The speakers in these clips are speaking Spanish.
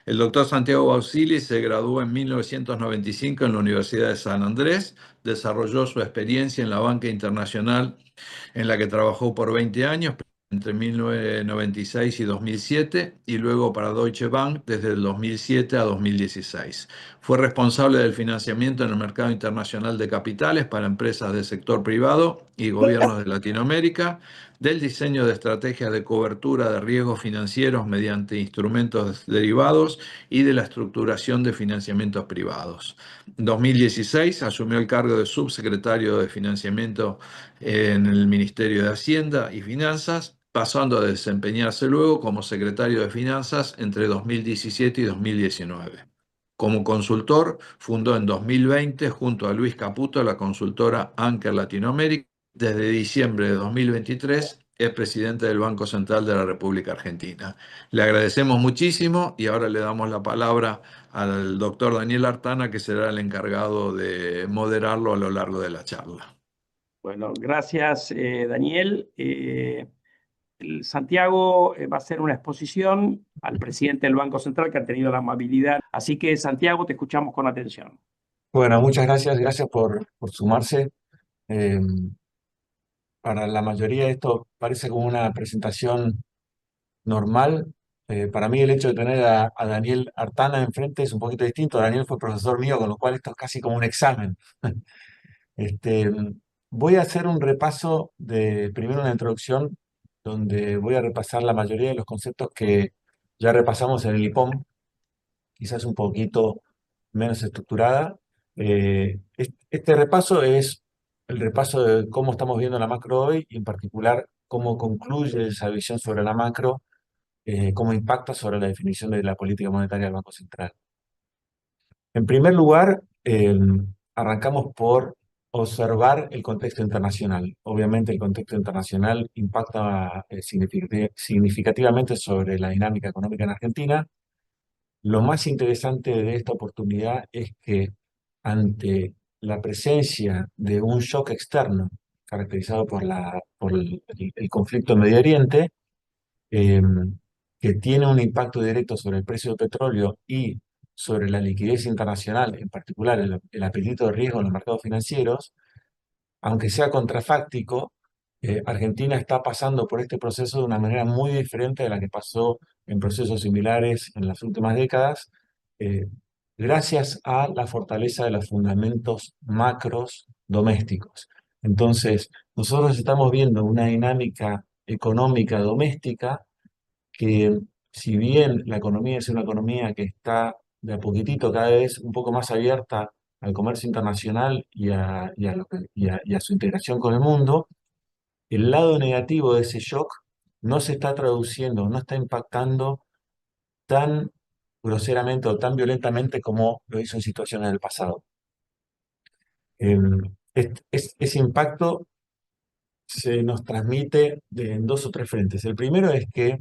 El doctor Santiago Bausili se graduó en 1995 en la Universidad de San Andrés, desarrolló su experiencia en la banca internacional en la que trabajó por 20 años, entre 1996 y 2007, y luego para Deutsche Bank desde el 2007 a 2016. Fue responsable del financiamiento en el mercado internacional de capitales para empresas del sector privado y gobiernos de Latinoamérica, del diseño de estrategias de cobertura de riesgos financieros mediante instrumentos derivados y de la estructuración de financiamientos privados. En 2016 asumió el cargo de subsecretario de Financiamiento en el Ministerio de Hacienda y Finanzas, pasando a desempeñarse luego como secretario de Finanzas entre 2017 y 2019. Como consultor, fundó en 2020 junto a Luis Caputo la consultora Anker Latinoamérica. Desde diciembre de 2023 es presidente del Banco Central de la República Argentina. Le agradecemos muchísimo y ahora le damos la palabra al doctor Daniel Artana, que será el encargado de moderarlo a lo largo de la charla. Bueno, gracias, Daniel. Santiago va a hacer una exposición al presidente del Banco Central que ha tenido la amabilidad. Así que, Santiago, te escuchamos con atención. Bueno, muchas gracias, gracias por sumarse. Eh, para la mayoría esto parece como una presentación normal. Para mí el hecho de tener a Daniel Artana enfrente es un poquito distinto. Daniel fue profesor mío, con lo cual esto es casi como un examen. Este, Voy a hacer un repaso de, primero una introducción, donde voy a repasar la mayoría de los conceptos que ya repasamos en el IPOM, quizás un poquito menos estructurada. Este repaso es el repaso de cómo estamos viendo la macro hoy y en particular cómo concluye esa visión sobre la macro, cómo impacta sobre la definición de la política monetaria del Banco Central. En primer lugar, arrancamos por observar el contexto internacional. Obviamente el contexto internacional impacta significativamente sobre la dinámica económica en Argentina. Lo más interesante de esta oportunidad es que ante la presencia de un shock externo caracterizado por el conflicto en Medio Oriente, eh, que tiene un impacto directo sobre el precio del petróleo y sobre la liquidez internacional, en particular el apetito de riesgo en los mercados financieros, aunque sea contrafáctico, Argentina está pasando por este proceso de una manera muy diferente de la que pasó en procesos similares en las últimas décadas, eh, gracias a la fortaleza de los fundamentos macros domésticos. Entonces, nosotros estamos viendo una dinámica económica doméstica que, si bien la economía es una economía que está de a poquitito cada vez un poco más abierta al comercio internacional y a su integración con el mundo, el lado negativo de ese shock no se está traduciendo, no está impactando tan groseramente o tan violentamente como lo hizo en situaciones del pasado. Ese impacto se nos transmite en dos o tres frentes. El primero es que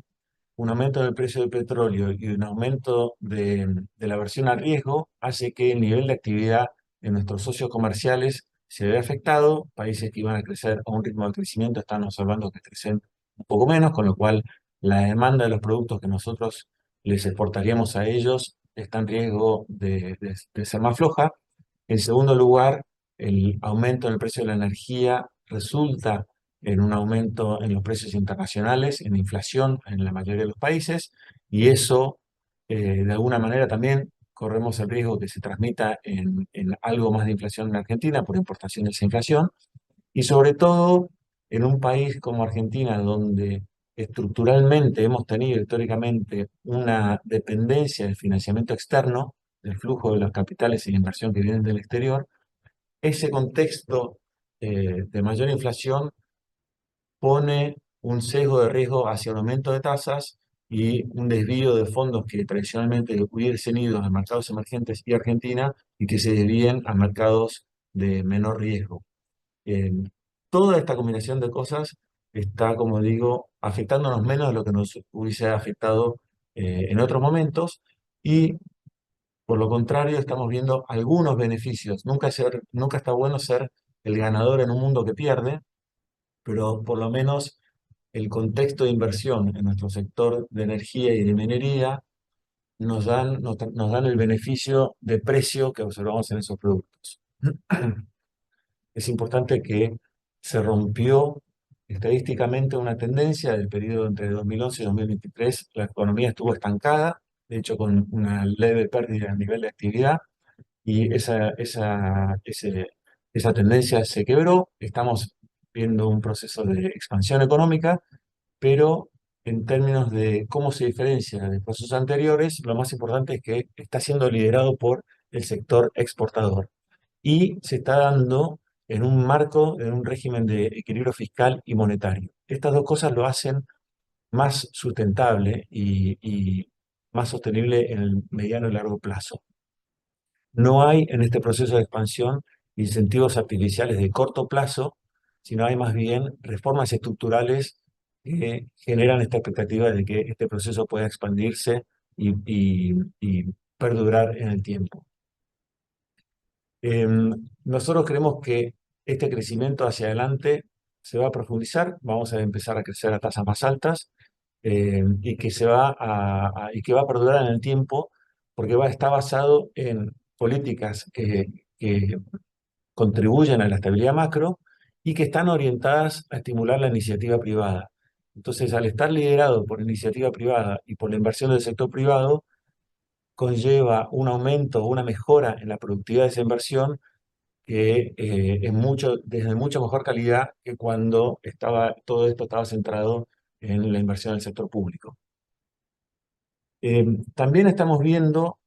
un aumento del precio del petróleo y un aumento de la aversión al riesgo hace que el nivel de actividad de nuestros socios comerciales se vea afectado. Países que iban a crecer a un ritmo de crecimiento están observando que crecen un poco menos, con lo cual la demanda de los productos que nosotros les exportaríamos a ellos está en riesgo de ser más floja. En segundo lugar, el aumento en el precio de la energía resulta en un aumento en los precios internacionales, en inflación en la mayoría de los países, y eso, de alguna manera también corremos el riesgo que se transmita en algo más de inflación en Argentina por importación de esa inflación, y sobre todo en un país como Argentina, donde estructuralmente hemos tenido históricamente una dependencia del financiamiento externo, del flujo de los capitales y la inversión que vienen del exterior. Ese contexto de mayor inflación pone un sesgo de riesgo hacia el aumento de tasas y un desvío de fondos que tradicionalmente hubiesen ido a mercados emergentes y Argentina y que se desvíen a mercados de menor riesgo. Eh, Toda esta combinación de cosas está, como digo, afectándonos menos de lo que nos hubiese afectado en otros momentos, y por lo contrario estamos viendo algunos beneficios. Nunca está bueno ser el ganador en un mundo que pierde, pero por lo menos el contexto de inversión en nuestro sector de energía y de minería nos dan el beneficio de precio que observamos en esos productos. Es importante que se rompió estadísticamente una tendencia del periodo entre 2011 y 2023. La economía estuvo estancada, de hecho con una leve pérdida a nivel de actividad, y esa tendencia se quebró. Estamos viendo un proceso de expansión económica, pero en términos de cómo se diferencia de procesos anteriores, lo más importante es que está siendo liderado por el sector exportador y se está dando en un marco, en un régimen de equilibrio fiscal y monetario. Estas dos cosas lo hacen más sustentable y más sostenible en el mediano y largo plazo. No hay en este proceso de expansión incentivos artificiales de corto plazo, sino hay más bien reformas estructurales que generan esta expectativa de que este proceso pueda expandirse y perdurar en el tiempo. Nosotros creemos que este crecimiento hacia adelante se va a profundizar, vamos a empezar a crecer a tasas más altas, y que y que va a perdurar en el tiempo porque está basado en políticas que contribuyen a la estabilidad macro y que están orientadas a estimular la iniciativa privada. Entonces, al estar liderado por iniciativa privada y por la inversión del sector privado, conlleva un aumento, una mejora en la productividad de esa inversión que desde mucho mejor calidad que cuando todo esto estaba centrado en la inversión del sector público. También estamos viendo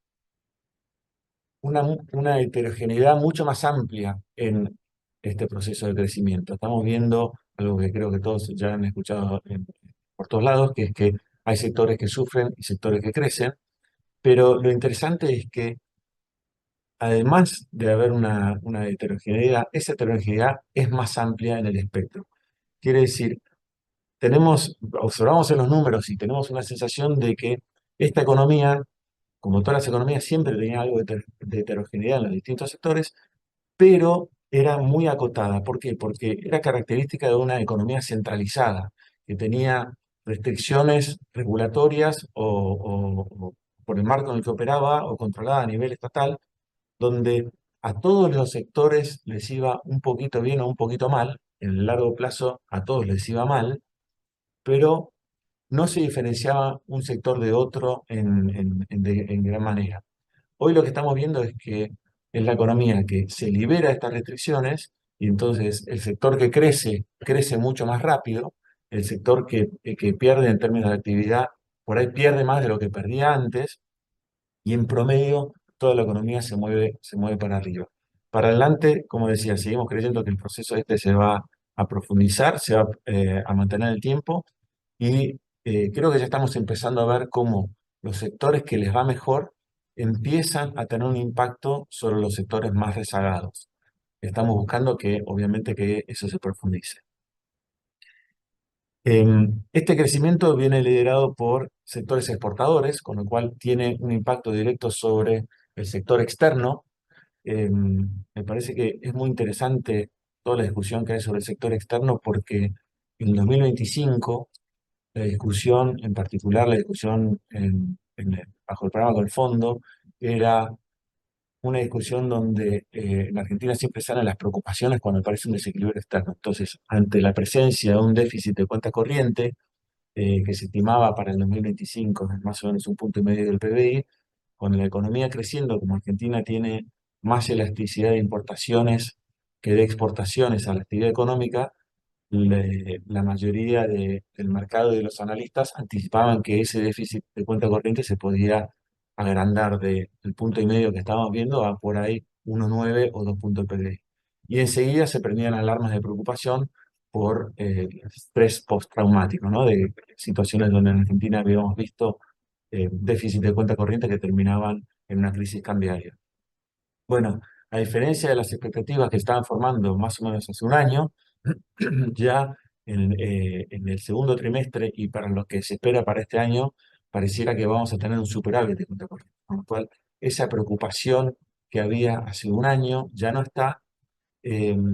una heterogeneidad mucho más amplia en este proceso de crecimiento. Estamos viendo algo que creo que todos ya han escuchado por todos lados, que es que hay sectores que sufren y sectores que crecen, pero lo interesante es que además de haber una heterogeneidad, esa heterogeneidad es más amplia en el espectro. Quiere decir, observamos en los números y tenemos una sensación de que esta economía, como todas las economías, siempre tenía algo de heterogeneidad en los distintos sectores, pero era muy acotada. ¿Por qué? Porque era característica de una economía centralizada, que tenía restricciones regulatorias o por el marco en el que operaba o controlada a nivel estatal, donde a todos los sectores les iba un poquito bien o un poquito mal, en el largo plazo a todos les iba mal, pero no se diferenciaba un sector de otro en gran manera. Hoy lo que estamos viendo es que es la economía que se libera de estas restricciones y entonces el sector que crece mucho más rápido, el sector que pierde en términos de actividad, por ahí pierde más de lo que perdía antes, y en promedio toda la economía se mueve para arriba. Para adelante, como decía, seguimos creyendo que el proceso este se va a profundizar, se va a mantener el tiempo y creo que ya estamos empezando a ver cómo los sectores que les va mejor empiezan a tener un impacto sobre los sectores más rezagados. Estamos buscando que, obviamente, que eso se profundice. Este crecimiento viene liderado por sectores exportadores, con lo cual tiene un impacto directo sobre el sector externo. Me parece que es muy interesante toda la discusión que hay sobre el sector externo porque en 2025 la discusión, en particular la discusión bajo el programa con el fondo, era una discusión donde en Argentina siempre salen las preocupaciones cuando aparece un desequilibrio externo. Entonces, ante la presencia de un déficit de cuenta corriente, que se estimaba para el 2025 en más o menos 1,5 puntos del PBI, con la economía creciendo, como Argentina tiene más elasticidad de importaciones que de exportaciones a la actividad económica, la mayoría del mercado y de los analistas anticipaban que ese déficit de cuenta corriente se podía agrandar del 1,5 puntos que estábamos viendo a por ahí 1,9 o 2 puntos del PBI. Y enseguida se prendían alarmas de preocupación por el estrés postraumático, ¿no? De situaciones donde en Argentina habíamos visto déficit de cuenta corriente que terminaban en una crisis cambiaria. Bueno, a diferencia de las expectativas que estaban formando más o menos hace un año, ya en el segundo trimestre y para lo que se espera para este año, pareciera que vamos a tener un superávit de cuenta corriente. Con lo cual, esa preocupación que había hace un año ya no está. eh,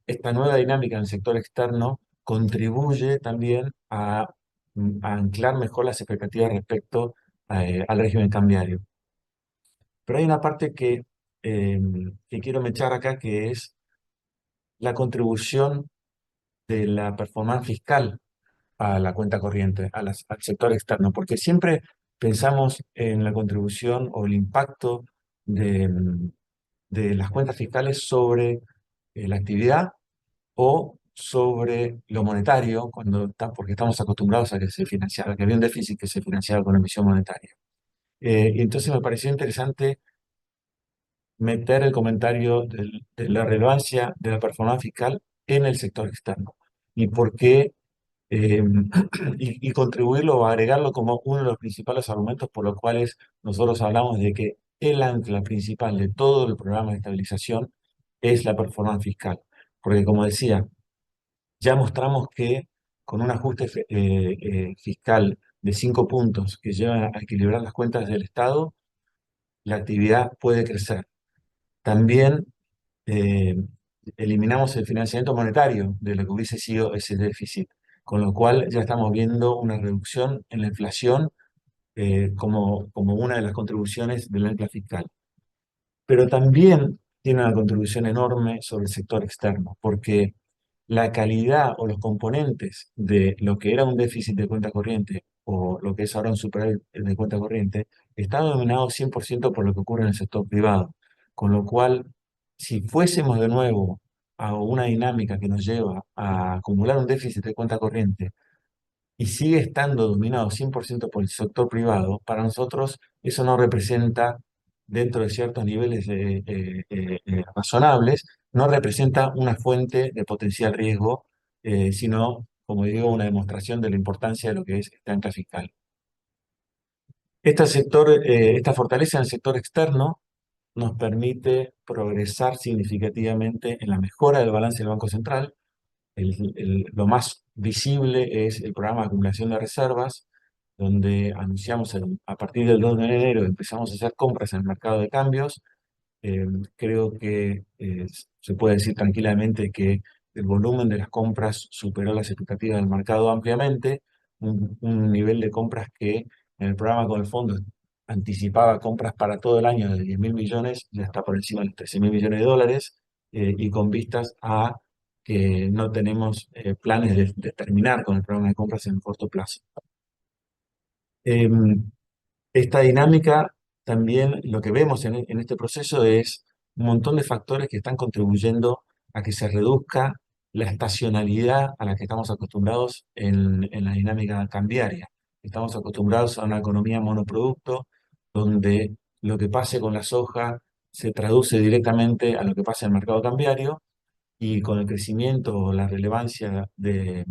esta nueva dinámica en el sector externo contribuye también a anclar mejor las expectativas respecto al régimen cambiario. Pero hay una parte eh, que quiero mencionar acá, que es la contribución de la performance fiscal a la cuenta corriente, al sector externo, porque siempre pensamos en la contribución o el impacto de las cuentas fiscales sobre la actividad o sobre lo monetario, porque estamos acostumbrados a que se financiara, que había un déficit que se financiaba con emisión monetaria. Y entonces me pareció interesante meter el comentario de la relevancia de la performance fiscal en el sector externo y por qué eh, y contribuirlo o agregarlo como uno de los principales argumentos por los cuales nosotros hablamos de que el ancla principal de todo el programa de estabilización es la performance fiscal. Porque como decía, ya mostramos que con un ajuste fiscal de 5 puntos que llevan a equilibrar las cuentas del Estado, la actividad puede crecer. También eh, eliminamos el financiamiento monetario de lo que hubiese sido ese déficit, con lo cual ya estamos viendo una reducción en la inflación como una de las contribuciones del ancla fiscal. Pero también tiene una contribución enorme sobre el sector externo, porque la calidad o los componentes de lo que era un déficit de cuenta corriente o lo que es ahora un superávit de cuenta corriente está dominado 100% por lo que ocurre en el sector privado. Con lo cual, si fuésemos de nuevo a una dinámica que nos lleva a acumular un déficit de cuenta corriente y sigue estando dominado 100% por el sector privado, para nosotros eso no representa, dentro de ciertos niveles razonables, no representa una fuente de potencial riesgo, sino, como digo, una demostración de la importancia de lo que es este ancla fiscal. Esta fortaleza en el sector externo nos permite progresar significativamente en la mejora del balance del Banco Central. Lo más visible es el programa de acumulación de reservas, donde anunciamos a partir del 2 de enero empezamos a hacer compras en el mercado de cambios. Creo que se puede decir tranquilamente que el volumen de las compras superó las expectativas del mercado ampliamente, un nivel de compras que en el programa con el fondo anticipaba compras para todo el año de 10.000 millones, ya está por encima de los 13.000 millones de dólares, y con vistas a que no tenemos planes de terminar con el programa de compras en el corto plazo. Esta dinámica también lo que vemos en este proceso es un montón de factores que están contribuyendo a que se reduzca la estacionalidad a la que estamos acostumbrados en la dinámica cambiaria. Estamos acostumbrados a una economía monoproducto, donde lo que pase con la soja se traduce directamente a lo que pasa en el mercado cambiario, y con el crecimiento o la relevancia del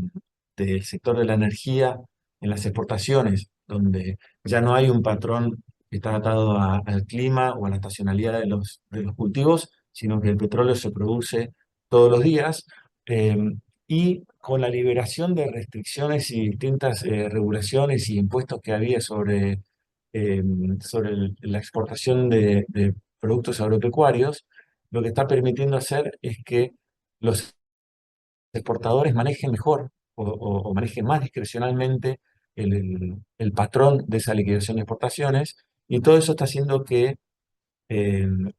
sector de la energía en las exportaciones, donde ya no hay un patrón que está atado al clima o a la estacionalidad de los cultivos, sino que el petróleo se produce todos los días, eh, y con la liberación de restricciones y distintas regulaciones y impuestos que había eh, sobre la exportación de productos agropecuarios, lo que está permitiendo hacer es que los exportadores manejen mejor o manejen más discrecionalmente el patrón de esa liquidación de exportaciones, y todo eso está haciendo que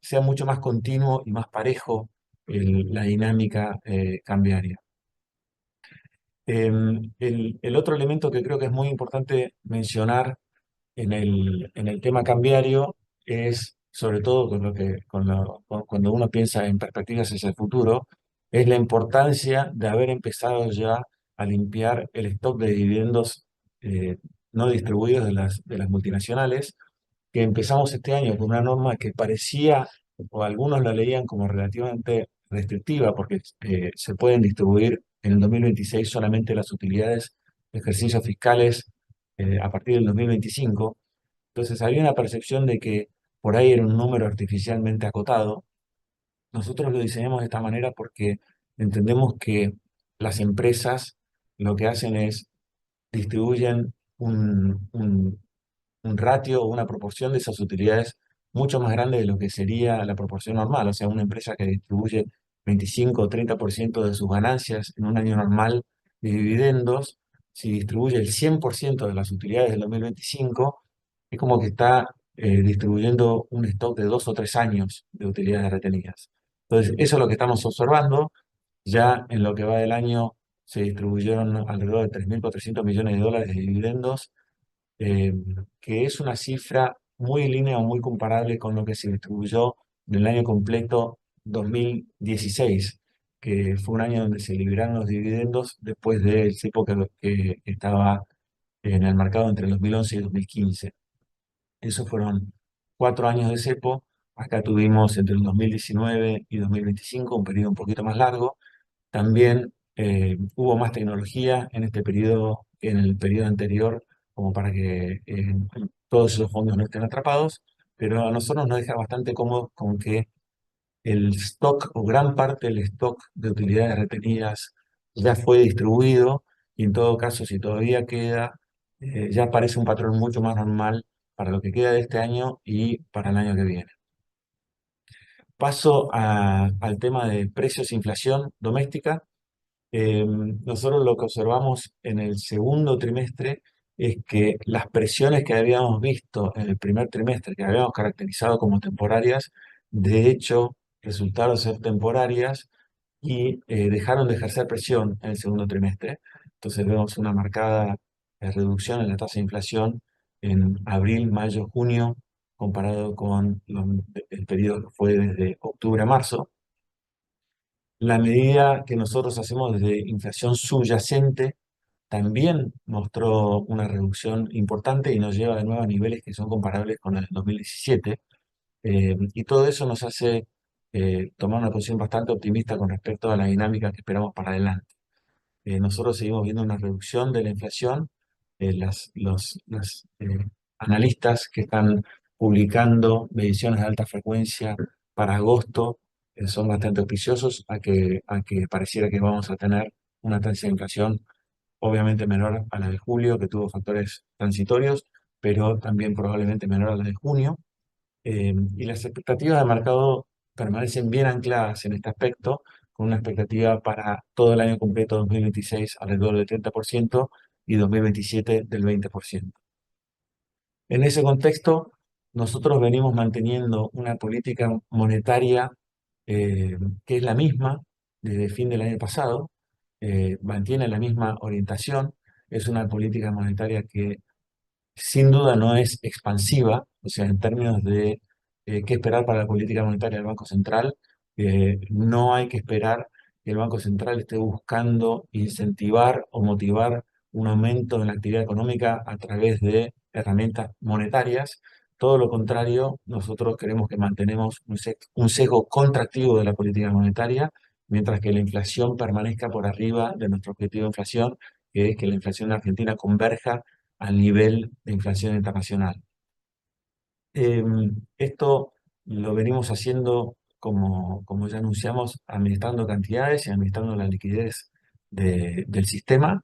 sea mucho más continuo y más parejo la dinámica cambiaria. El otro elemento que creo que es muy importante mencionar en el tema cambiario es, sobre todo cuando uno piensa en perspectivas hacia el futuro, es la importancia de haber empezado ya a limpiar el stock de dividendos no distribuidos de las multinacionales, que empezamos este año con una norma que parecía, o algunos la leían como relativamente restrictiva, porque se pueden distribuir en el 2026 solamente las utilidades de ejercicios fiscales a partir del 2025. Entonces había una percepción de que por ahí era un número artificialmente acotado. Nosotros lo diseñamos de esta manera porque entendemos que las empresas lo que hacen es distribuyen un ratio o una proporción de esas utilidades mucho más grande de lo que sería la proporción normal. O sea, una empresa que distribuye 25 o 30% de sus ganancias en un año normal de dividendos, si distribuye el 100% de las utilidades del 2025, es como que está distribuyendo un stock de 2 o 3 años de utilidades retenidas. Entonces, eso es lo que estamos observando. Ya en lo que va del año se distribuyeron alrededor de 3.400 millones de dólares de dividendos, eh, que es una cifra muy en línea o muy comparable con lo que se distribuyó en el año completo 2016, que fue un año donde se liberaron los dividendos después del cepo que estaba en el mercado entre el 2011 y 2015. Esos fueron 4 años de cepo. Acá tuvimos entre el 2019 y 2025 un periodo un poquito más largo. También hubo más tecnología en este periodo que en el periodo anterior, como para que todos esos fondos no estén atrapados, pero a nosotros nos deja bastante cómodos con que el stock o gran parte del stock de utilidades retenidas ya fue distribuido y en todo caso, si todavía queda, ya parece un patrón mucho más normal para lo que queda de este año y para el año que viene. Paso al tema de precios e inflación doméstica. Nosotros lo que observamos en el segundo trimestre es que las presiones que habíamos visto en el primer trimestre, que habíamos caracterizado como temporarias, de hecho resultaron ser temporarias y dejaron de ejercer presión en el segundo trimestre. Entonces vemos una marcada reducción en la tasa de inflación en abril, mayo, junio, comparado con el periodo que fue desde octubre a marzo. La medida que nosotros hacemos de inflación subyacente también mostró una reducción importante y nos lleva de nuevo a niveles que son comparables con el 2017. Y todo eso nos hace tomar una posición bastante optimista con respecto a la dinámica que esperamos para adelante. Nosotros seguimos viendo una reducción de la inflación. Los analistas que están publicando mediciones de alta frecuencia para agosto son bastante auspiciosos a que pareciera que vamos a tener una tasa de inflación obviamente menor a la de julio, que tuvo factores transitorios, pero también probablemente menor a la de junio. Y las expectativas de mercado permanecen bien ancladas en este aspecto, con una expectativa para todo el año completo 2026 alrededor del 30% y 2027 del 20%. En ese contexto, nosotros venimos manteniendo una política monetaria que es la misma desde el fin del año pasado, mantiene la misma orientación, es una política monetaria que sin duda no es expansiva, o sea, en términos de qué esperar para la política monetaria del Banco Central, no hay que esperar que el Banco Central esté buscando incentivar o motivar un aumento en la actividad económica a través de herramientas monetarias. Todo lo contrario, nosotros creemos que mantenemos un sesgo contractivo de la política monetaria, mientras que la inflación permanezca por arriba de nuestro objetivo de inflación, que es que la inflación en Argentina converja al nivel de inflación internacional. Esto lo venimos haciendo, como ya anunciamos, administrando cantidades y administrando la liquidez del sistema.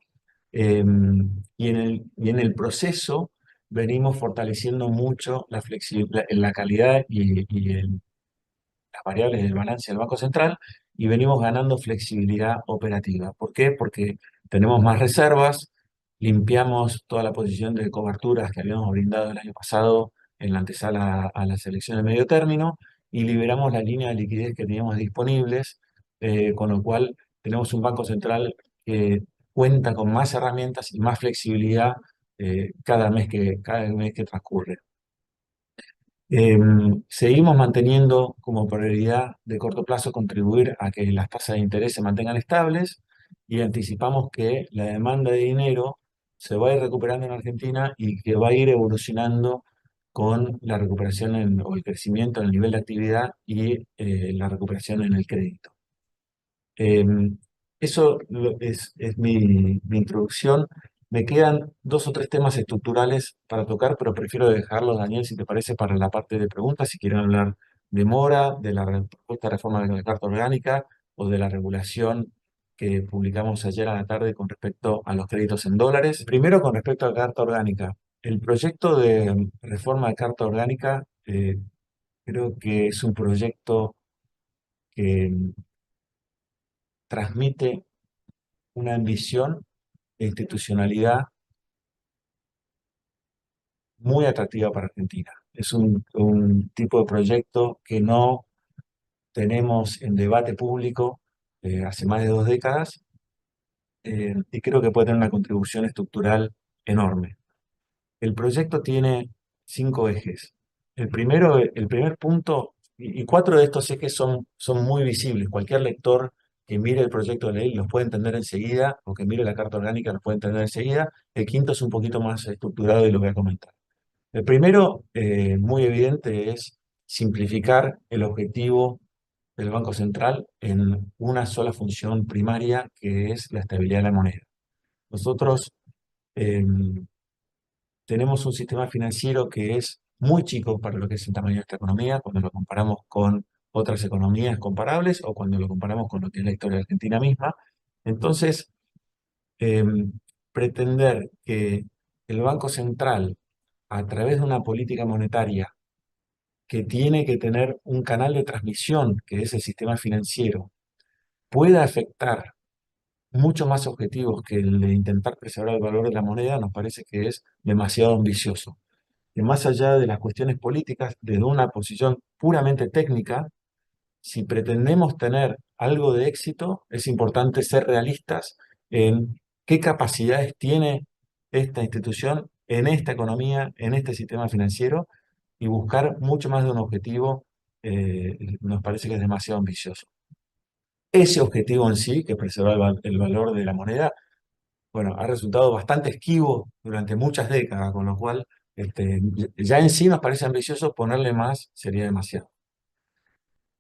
Y en el proceso venimos fortaleciendo mucho la flexibilidad, la calidad y las variables del balance del Banco Central y venimos ganando flexibilidad operativa. ¿Por qué? Porque tenemos más reservas, limpiamos toda la posición de coberturas que habíamos brindado el año pasado en la antesala a las elecciones de medio término y liberamos la línea de liquidez que teníamos disponibles, con lo cual tenemos un Banco Central que cuenta con más herramientas y más flexibilidad cada mes que transcurre. Seguimos manteniendo como prioridad de corto plazo contribuir a que las tasas de interés se mantengan estables y anticipamos que la demanda de dinero se va a ir recuperando en Argentina y que va a ir evolucionando con la recuperación o el crecimiento en el nivel de actividad y la recuperación en el crédito. Eso es mi introducción. Me quedan 2 o 3 temas estructurales para tocar, pero prefiero dejarlos, Daniel, si te parece, para la parte de preguntas, si quieren hablar de mora, de la propuesta de reforma de la Carta Orgánica o de la regulación que publicamos ayer a la tarde con respecto a los créditos en dólares. Primero, con respecto a la Carta Orgánica. El proyecto de reforma de Carta Orgánica creo que es un proyecto que transmite una ambición e institucionalidad muy atractiva para Argentina. Es un tipo de proyecto que no tenemos en debate público hace más de 2 décadas, y creo que puede tener una contribución estructural enorme. El proyecto tiene 5 ejes. El primer punto, y 4 de estos ejes son muy visibles. Cualquier lector que mire el proyecto de ley los puede entender enseguida, o que mire la Carta Orgánica los puede entender enseguida. El quinto es un poquito más estructurado y lo voy a comentar. El primero, muy evidente, es simplificar el objetivo del Banco Central en una sola función primaria, que es la estabilidad de la moneda. Nosotros eh, tenemos un sistema financiero que es muy chico para lo que es el tamaño de esta economía, cuando lo comparamos con otras economías comparables o cuando lo comparamos con lo que es la historia de Argentina misma. Entonces, eh, pretender que el Banco Central, a través de una política monetaria que tiene que tener un canal de transmisión, que es el sistema financiero, pueda afectar mucho más objetivos que el de intentar preservar el valor de la moneda, nos parece que es demasiado ambicioso. Que más allá de las cuestiones políticas, desde una posición puramente técnica, si pretendemos tener algo de éxito, es importante ser realistas en qué capacidades tiene esta institución en esta economía, en este sistema financiero, y buscar mucho más de un objetivo, nos parece que es demasiado ambicioso. Ese objetivo en sí, que es preservar el valor de la moneda, bueno, ha resultado bastante esquivo durante muchas décadas, con lo cual ya en sí nos parece ambicioso, ponerle más sería demasiado.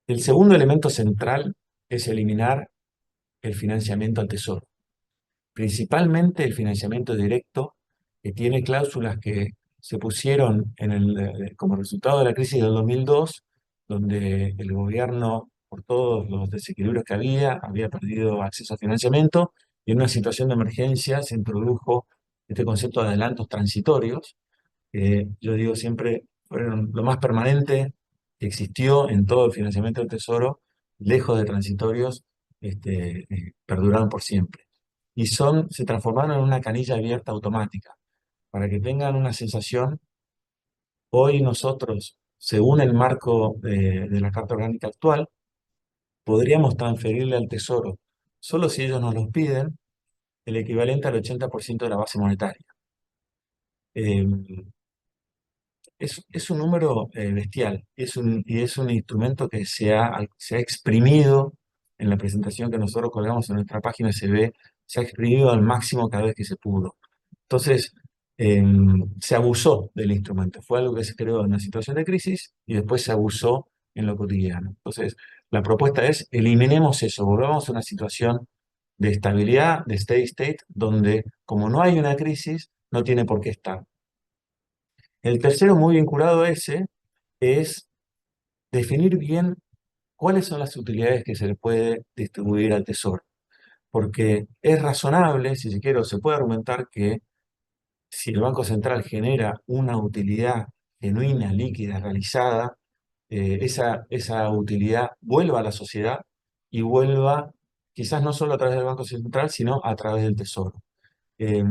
El segundo elemento central es eliminar el financiamiento al Tesoro, principalmente el financiamiento directo, que tiene cláusulas que se pusieron como resultado de la crisis del 2002, donde el gobierno, por todos los desequilibrios que había perdido acceso a financiamiento, y en una situación de emergencia se introdujo este concepto de adelantos transitorios, que yo digo siempre fueron lo más permanente que existió en todo el financiamiento del Tesoro, lejos de transitorios, perduraron por siempre. Y se transformaron en una canilla abierta automática. Para que tengan una sensación, hoy nosotros, según el marco de la Carta Orgánica actual, podríamos transferirle al Tesoro, solo si ellos nos los piden, el equivalente al 80% de la base monetaria. Eh, es un número bestial, y es un instrumento que se ha exprimido. En la presentación que nosotros colgamos en nuestra página se ha exprimido al máximo cada vez que se pudo. Entonces, se abusó del instrumento. Fue algo que se creó en una situación de crisis y después se abusó en lo cotidiano. Entonces, la propuesta es: eliminemos eso, volvamos a una situación de estabilidad, de steady state, donde, como no hay una crisis, no tiene por qué estar. El tercero, muy vinculado a ese, es definir bien cuáles son las utilidades que se le puede distribuir al Tesoro. Porque es razonable, si se quiere, o se puede argumentar que si el Banco Central genera una utilidad genuina, líquida, realizada, esa utilidad vuelva a la sociedad, y vuelva quizás no solo a través del Banco Central, sino a través del Tesoro. Eh,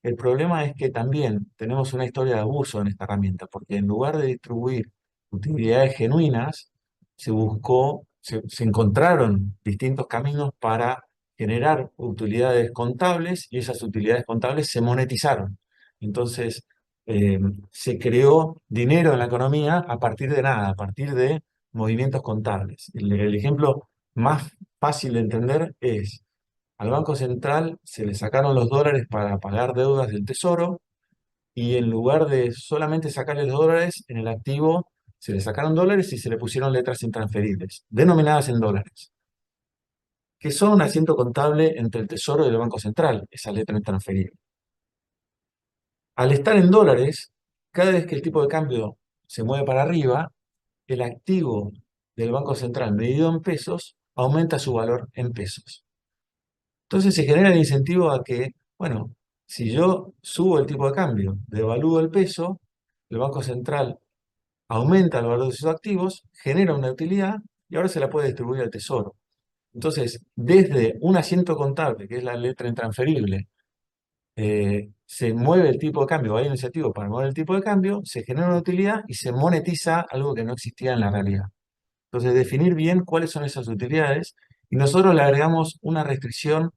el problema es que también tenemos una historia de abuso en esta herramienta, porque en lugar de distribuir utilidades genuinas, se encontraron distintos caminos para generar utilidades contables, y esas utilidades contables se monetizaron. Entonces, se creó dinero en la economía a partir de nada, a partir de movimientos contables. El ejemplo más fácil de entender es: al Banco Central se le sacaron los dólares para pagar deudas del Tesoro, y en lugar de solamente sacarle los dólares, en el activo se le sacaron dólares y se le pusieron letras intransferibles, denominadas en dólares, que son un asiento contable entre el Tesoro y el Banco Central, esas letras intransferibles. Al estar en dólares, cada vez que el tipo de cambio se mueve para arriba, el activo del Banco Central medido en pesos aumenta su valor en pesos. Entonces se genera el incentivo a que, bueno, si yo subo el tipo de cambio, devalúo el peso, el Banco Central aumenta el valor de sus activos, genera una utilidad y ahora se la puede distribuir al Tesoro. Entonces, desde un asiento contable, que es la letra intransferible, se mueve el tipo de cambio, hay un incentivo para mover el tipo de cambio, se genera una utilidad y se monetiza algo que no existía en la realidad. Entonces, definir bien cuáles son esas utilidades y nosotros le agregamos una restricción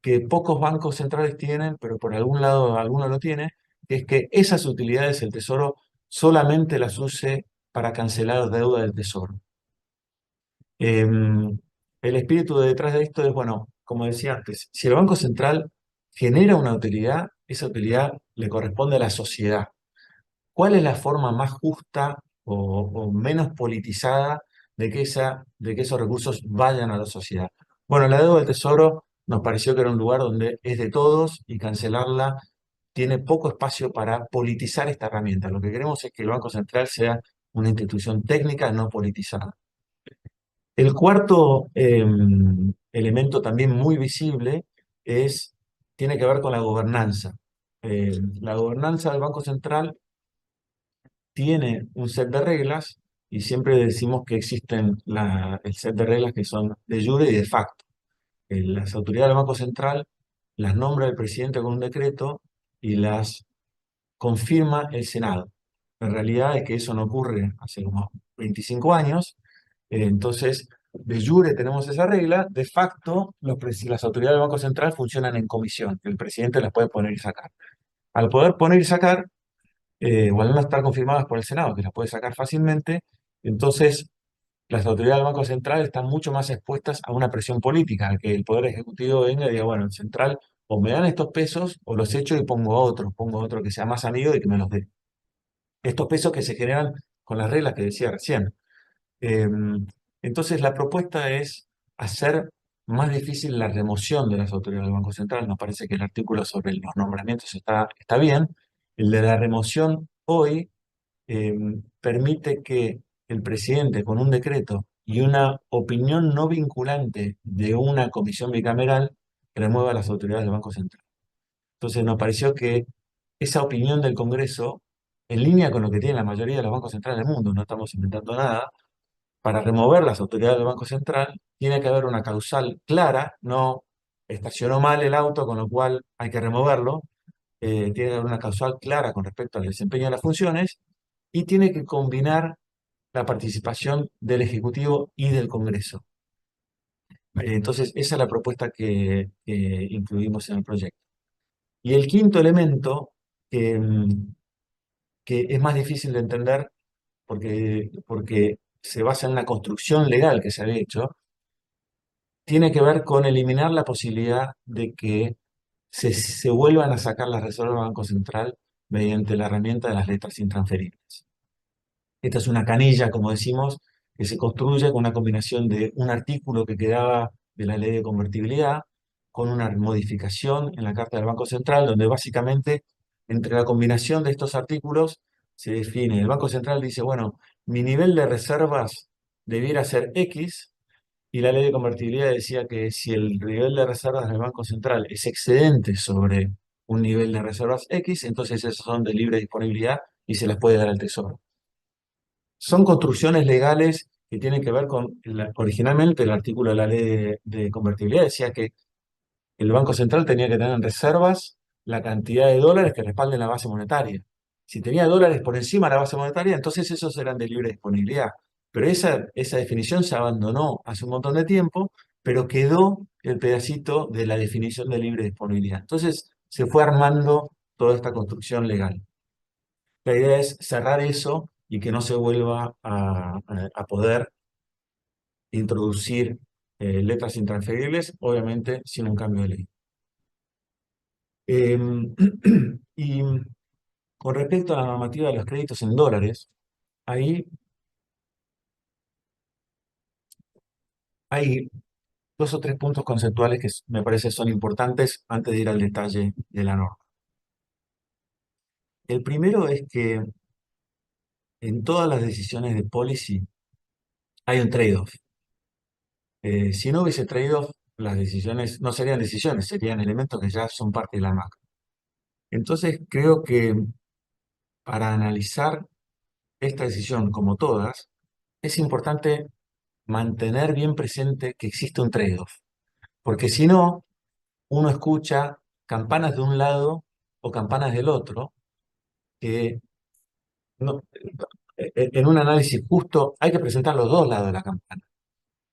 que pocos bancos centrales tienen, pero por algún lado alguno lo tiene, que es que esas utilidades el Tesoro solamente las use para cancelar deuda del Tesoro. El espíritu detrás de esto es, bueno, como decía antes, si el Banco Central genera una utilidad, esa utilidad le corresponde a la sociedad. ¿Cuál es la forma más justa o menos politizada de que esos recursos vayan a la sociedad? Bueno, la deuda del Tesoro nos pareció que era un lugar donde es de todos y cancelarla tiene poco espacio para politizar esta herramienta. Lo que queremos es que el Banco Central sea una institución técnica no politizada. El cuarto elemento también muy visible tiene que ver con la gobernanza. La gobernanza del Banco Central tiene un set de reglas y siempre decimos que existen el set de reglas que son de jure y de facto. Las autoridades del Banco Central las nombra el presidente con un decreto y las confirma el Senado. La realidad es que eso no ocurre hace como 25 años, entonces de jure tenemos esa regla, de facto las autoridades del Banco Central funcionan en comisión, el presidente las puede poner y sacar. Al poder poner y sacar, o al no estar confirmadas por el Senado, que las puede sacar fácilmente, entonces las autoridades del Banco Central están mucho más expuestas a una presión política, a que el Poder Ejecutivo venga y diga, bueno, el Central o me dan estos pesos o los echo y pongo a otro que sea más amigo y que me los dé. Estos pesos que se generan con las reglas que decía recién. Eh, entonces la propuesta es hacer más difícil la remoción de las autoridades del Banco Central. Nos parece que el artículo sobre los nombramientos está bien. El de la remoción hoy eh, permite que el presidente, con un decreto y una opinión no vinculante de una comisión bicameral, remueva a las autoridades del Banco Central. Entonces nos pareció que esa opinión del Congreso, en línea con lo que tienen la mayoría de los bancos centrales del mundo, no estamos inventando nada, para remover las autoridades del Banco Central tiene que haber una causal clara, no estacionó mal el auto, con lo cual hay que removerlo, tiene que haber una causal clara con respecto al desempeño de las funciones y tiene que combinar la participación del Ejecutivo y del Congreso. Entonces, esa es la propuesta que incluimos en el proyecto. Y el quinto elemento, que es más difícil de entender porque se basa en una construcción legal que se había hecho, tiene que ver con eliminar la posibilidad de que se vuelvan a sacar las reservas del Banco Central mediante la herramienta de las letras intransferibles. Esta es una canilla, como decimos, que se construye con una combinación de un artículo que quedaba de la ley de convertibilidad, con una modificación en la Carta del Banco Central, donde básicamente entre la combinación de estos artículos se define. El Banco Central dice, bueno, mi nivel de reservas debiera ser X, y la ley de convertibilidad decía que si el nivel de reservas del Banco Central es excedente sobre un nivel de reservas X, entonces esos son de libre disponibilidad y se las puede dar al Tesoro. Son construcciones legales que tienen que ver con, originalmente el artículo de la ley de convertibilidad decía que el Banco Central tenía que tener en reservas la cantidad de dólares que respalden la base monetaria. Si tenía dólares por encima de la base monetaria, entonces esos eran de libre disponibilidad. Pero esa definición se abandonó hace un montón de tiempo, pero quedó el pedacito de la definición de libre disponibilidad. Entonces se fue armando toda esta construcción legal. La idea es cerrar eso y que no se vuelva a poder introducir letras intransferibles, obviamente sin un cambio de ley. Y con respecto a la normativa de los créditos en dólares, ahí hay dos o tres puntos conceptuales que me parece son importantes antes de ir al detalle de la norma. El primero es que en todas las decisiones de policy hay un trade-off. Si no hubiese trade-off, las decisiones no serían decisiones, serían elementos que ya son parte de la macro. Entonces creo que para analizar esta decisión, como todas, es importante mantener bien presente que existe un trade-off. Porque si no, uno escucha campanas de un lado o campanas del otro, que no, en un análisis justo hay que presentar los dos lados de la campana.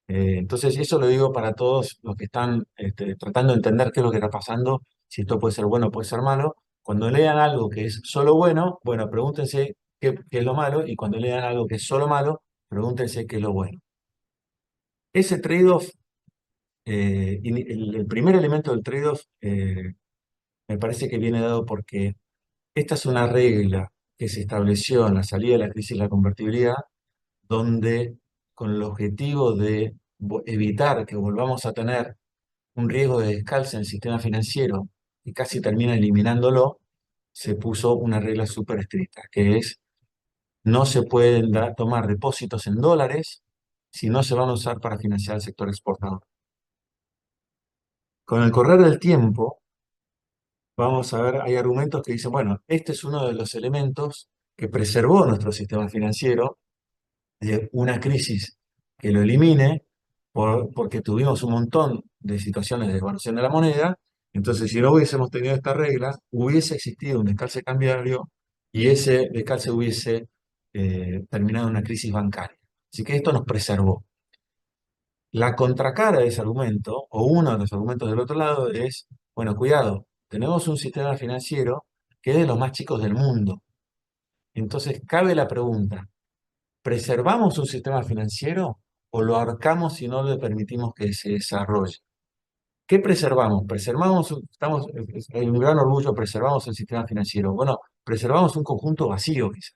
Entonces, eso lo digo para todos los que están tratando de entender qué es lo que está pasando, si esto puede ser bueno o puede ser malo. Cuando lean algo que es solo bueno, bueno, pregúntense qué es lo malo, y cuando lean algo que es solo malo, pregúntense qué es lo bueno. Ese trade-off, el primer elemento del trade-off, me parece que viene dado porque esta es una regla que se estableció en la salida de la crisis de la convertibilidad, donde con el objetivo de evitar que volvamos a tener un riesgo de descalce en el sistema financiero y casi termina eliminándolo, se puso una regla súper estricta, que es: no se pueden tomar depósitos en dólares si no se van a usar para financiar el sector exportador. Con el correr del tiempo, vamos a ver, hay argumentos que dicen, bueno, este es uno de los elementos que preservó nuestro sistema financiero de una crisis que lo elimine, porque tuvimos un montón de situaciones de devaluación de la moneda. Entonces, si no hubiésemos tenido esta regla, hubiese existido un descalce cambiario y ese descalce hubiese terminado en una crisis bancaria. Así que esto nos preservó. La contracara de ese argumento, o uno de los argumentos del otro lado, es, bueno, cuidado, tenemos un sistema financiero que es de los más chicos del mundo. Entonces, cabe la pregunta: ¿preservamos un sistema financiero o lo ahorcamos y no le permitimos que se desarrolle? ¿Qué preservamos? Hay un gran orgullo, preservamos el sistema financiero. Bueno, preservamos un conjunto vacío, quizás.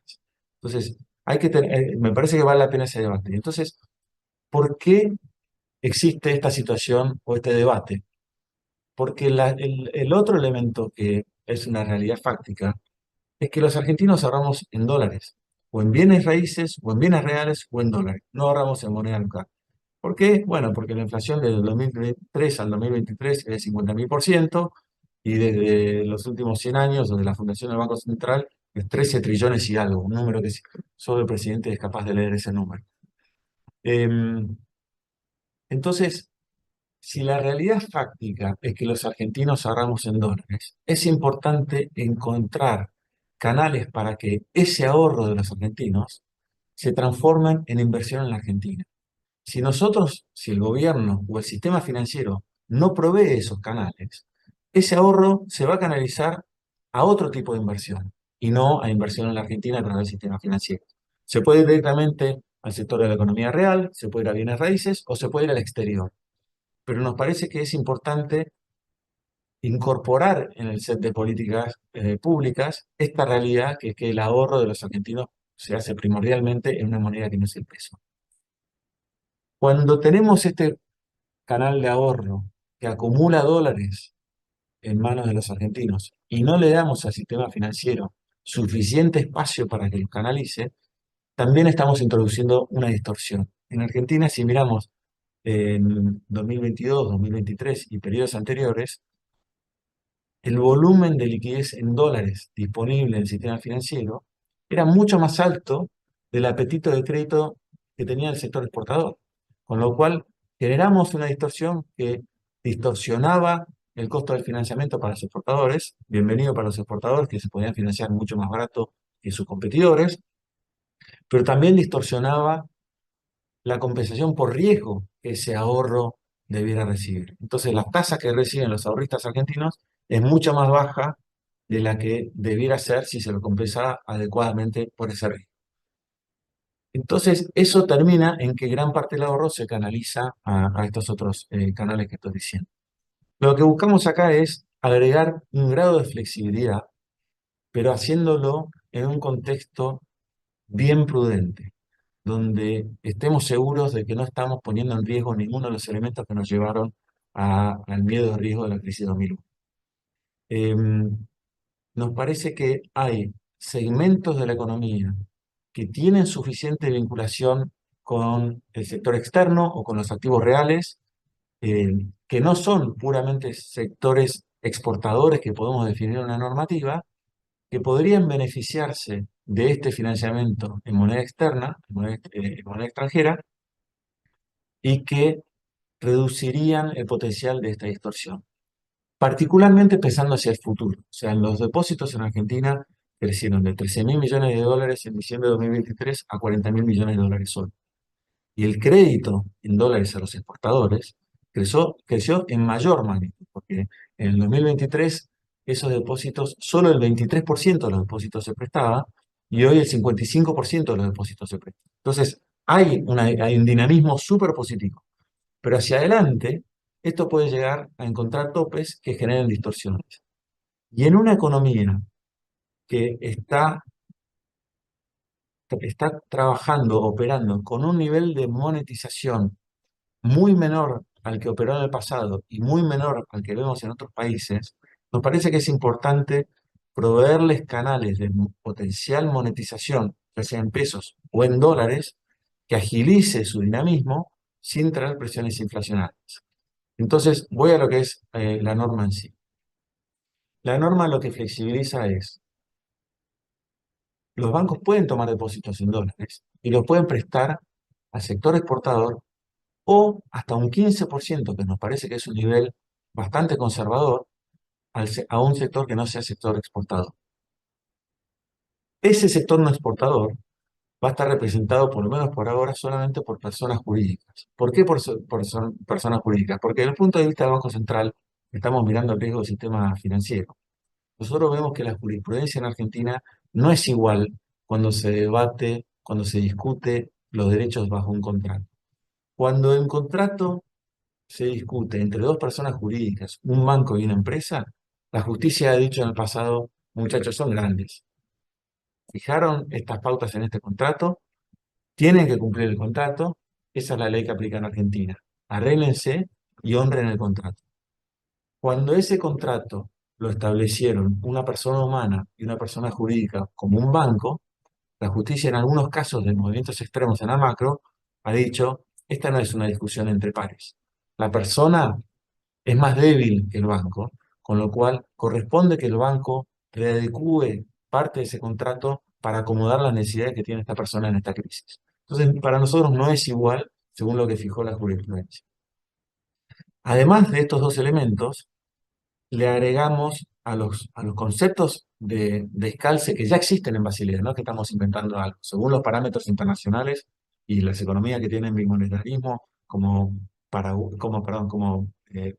Entonces, me parece que vale la pena ese debate. Entonces, ¿por qué existe esta situación o este debate? Porque el otro elemento que es una realidad fáctica es que los argentinos ahorramos en dólares, o en bienes raíces, o en bienes reales, o en dólares. No ahorramos en moneda local. ¿Por qué? Bueno, porque la inflación desde el 2003 al 2023 es de 50.000%, y desde los últimos 100 años, desde la fundación del Banco Central, es 13 trillones y algo, un número que solo el presidente es capaz de leer ese número. Entonces, si la realidad fáctica es que los argentinos ahorramos en dólares, es importante encontrar canales para que ese ahorro de los argentinos se transforme en inversión en la Argentina. Si el gobierno o el sistema financiero no provee esos canales, ese ahorro se va a canalizar a otro tipo de inversión y no a inversión en la Argentina a través del sistema financiero. Se puede ir directamente al sector de la economía real, se puede ir a bienes raíces o se puede ir al exterior. Pero nos parece que es importante incorporar en el set de políticas públicas esta realidad, que es que el ahorro de los argentinos se hace primordialmente en una moneda que no es el peso. Cuando tenemos este canal de ahorro que acumula dólares en manos de los argentinos y no le damos al sistema financiero suficiente espacio para que los canalice, también estamos introduciendo una distorsión. En Argentina, si miramos en 2022, 2023 y periodos anteriores, el volumen de liquidez en dólares disponible en el sistema financiero era mucho más alto del apetito de crédito que tenía el sector exportador, con lo cual generamos una distorsión que distorsionaba el costo del financiamiento para los exportadores, bienvenido para los exportadores que se podían financiar mucho más barato que sus competidores, pero también distorsionaba la compensación por riesgo que ese ahorro debiera recibir. Entonces, la tasa que reciben los ahorristas argentinos es mucho más baja de la que debiera ser si se lo compensa adecuadamente por ese riesgo. Entonces, eso termina en que gran parte del ahorro se canaliza a estos otros canales que estoy diciendo. Lo que buscamos acá es agregar un grado de flexibilidad, pero haciéndolo en un contexto bien prudente, donde estemos seguros de que no estamos poniendo en riesgo ninguno de los elementos que nos llevaron al miedo de riesgo de la crisis de 2001. Nos parece que hay segmentos de la economía que tienen suficiente vinculación con el sector externo o con los activos reales, que no son puramente sectores exportadores que podemos definir en una normativa, que podrían beneficiarse de este financiamiento en moneda externa, en moneda extranjera, y que reducirían el potencial de esta distorsión. particularmente pensando hacia el futuro. O sea, los depósitos en Argentina crecieron de 13.000 millones de dólares en diciembre de 2023 a 40.000 millones de dólares hoy. Y el crédito en dólares a los exportadores creció en mayor magnitud, porque en el 2023 esos depósitos, solo el 23% de los depósitos se prestaba y hoy el 55% de los depósitos se prestan. Entonces, hay un dinamismo súper positivo. Pero hacia adelante, esto puede llegar a encontrar topes que generen distorsiones. Y en una economía que está trabajando, operando con un nivel de monetización muy menor al que operó en el pasado y muy menor al que vemos en otros países, nos parece que es importante proveerles canales de potencial monetización, ya sea en pesos o en dólares, que agilice su dinamismo sin traer presiones inflacionarias. Entonces, voy a lo que es la norma en sí. La norma lo que flexibiliza es, los bancos pueden tomar depósitos en dólares y los pueden prestar al sector exportador o hasta un 15%, que nos parece que es un nivel bastante conservador, a un sector que no sea sector exportador. Ese sector no exportador va a estar representado, por lo menos por ahora, solamente por personas jurídicas. ¿Por qué por personas jurídicas? Porque desde el punto de vista del Banco Central estamos mirando el riesgo del sistema financiero. Nosotros vemos que la jurisprudencia en Argentina no es igual cuando se debate, cuando se discute los derechos bajo un contrato. Cuando el contrato se discute entre dos personas jurídicas, un banco y una empresa, la justicia ha dicho en el pasado, muchachos, son grandes. Fijaron estas pautas en este contrato, tienen que cumplir el contrato, esa es la ley que aplica en Argentina. Arréglense y honren el contrato. Cuando ese contrato lo establecieron una persona humana y una persona jurídica como un banco, la justicia en algunos casos de movimientos extremos en la macro ha dicho, esta no es una discusión entre pares. La persona es más débil que el banco, con lo cual corresponde que el banco readecúe parte de ese contrato para acomodar las necesidades que tiene esta persona en esta crisis. Entonces, para nosotros no es igual según lo que fijó la jurisprudencia. Además de estos dos elementos, le agregamos a los conceptos de descalce que ya existen en Basilea, no es que estamos inventando algo, según los parámetros internacionales y las economías que tienen bimonetarismo, como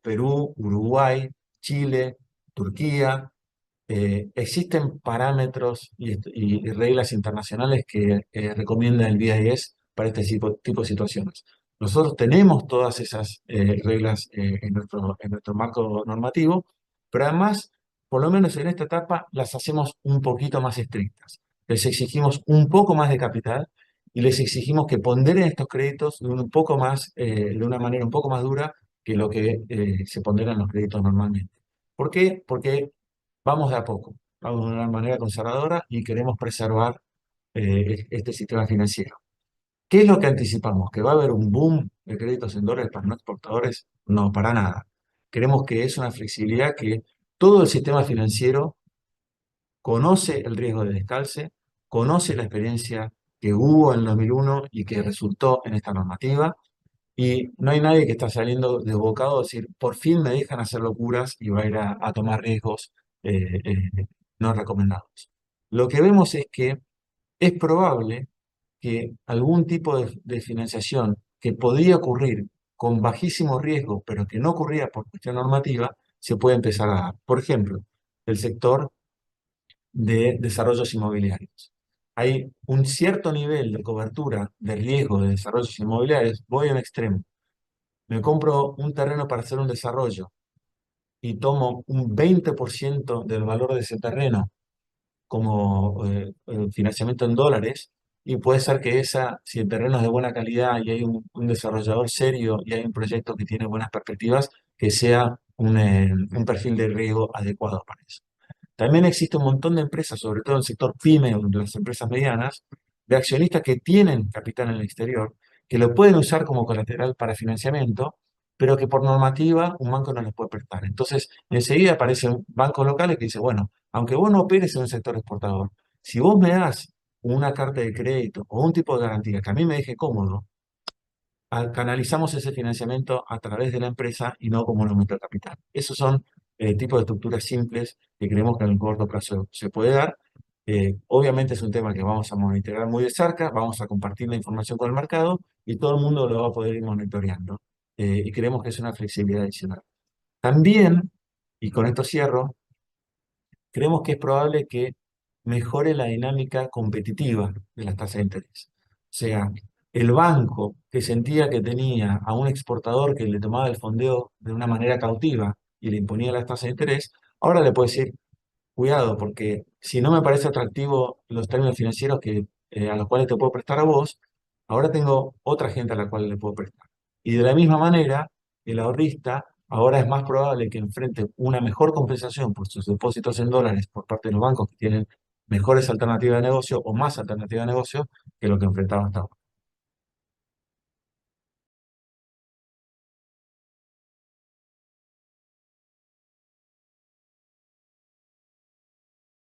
Perú, Uruguay, Chile, Turquía, existen parámetros y reglas internacionales que recomienda el BIS para este tipo de situaciones. Nosotros tenemos todas esas reglas en nuestro marco normativo, pero además, por lo menos en esta etapa, las hacemos un poquito más estrictas. Les exigimos un poco más de capital y les exigimos que ponderen estos créditos de una manera un poco más dura que lo que se ponderan los créditos normalmente. ¿Por qué? Porque vamos de a poco, vamos de una manera conservadora y queremos preservar este sistema financiero. ¿Qué es lo que anticipamos? ¿Que va a haber un boom de créditos en dólares para no exportadores? No, para nada. Creemos que es una flexibilidad que todo el sistema financiero conoce el riesgo de descalce, conoce la experiencia que hubo en el 2001 y que resultó en esta normativa, y no hay nadie que está saliendo desbocado a decir, por fin me dejan hacer locuras y va a ir a tomar riesgos eh, no recomendados. Lo que vemos es que es probable que algún tipo de financiación que podía ocurrir con bajísimo riesgo, pero que no ocurría por cuestión normativa, se puede empezar a dar. Por ejemplo, el sector de desarrollos inmobiliarios. Hay un cierto nivel de cobertura de riesgo de desarrollos inmobiliarios. Voy a un extremo. Me compro un terreno para hacer un desarrollo y tomo un 20% del valor de ese terreno como financiamiento en dólares, y puede ser que si el terreno es de buena calidad y hay un desarrollador serio y hay un proyecto que tiene buenas perspectivas, que sea un perfil de riesgo adecuado para eso. También existe un montón de empresas, sobre todo en el sector PYME o de las empresas medianas, de accionistas que tienen capital en el exterior, que lo pueden usar como colateral para financiamiento, pero que por normativa un banco no les puede prestar. Entonces, enseguida aparecen bancos locales que dicen, bueno, aunque vos no operes en un sector exportador, si vos me das una carta de crédito o un tipo de garantía que a mí me deje cómodo, canalizamos ese financiamiento a través de la empresa y no como un aumento de capital. Esos son tipo de estructuras simples que creemos que en el corto plazo se puede dar. Obviamente es un tema que vamos a monitorear muy de cerca, vamos a compartir la información con el mercado y todo el mundo lo va a poder ir monitoreando. Y creemos que es una flexibilidad adicional. También, y con esto cierro, creemos que es probable que mejore la dinámica competitiva de las tasas de interés. O sea, el banco que sentía que tenía a un exportador que le tomaba el fondeo de una manera cautiva y le imponía las tasas de interés, ahora le puede decir, cuidado, porque si no me parece atractivo los términos financieros a los cuales te puedo prestar a vos, ahora tengo otra gente a la cual le puedo prestar. Y de la misma manera, el ahorrista ahora es más probable que enfrente una mejor compensación por sus depósitos en dólares por parte de los bancos que tienen mejores alternativas de negocio o más alternativas de negocio que lo que enfrentaba hasta ahora.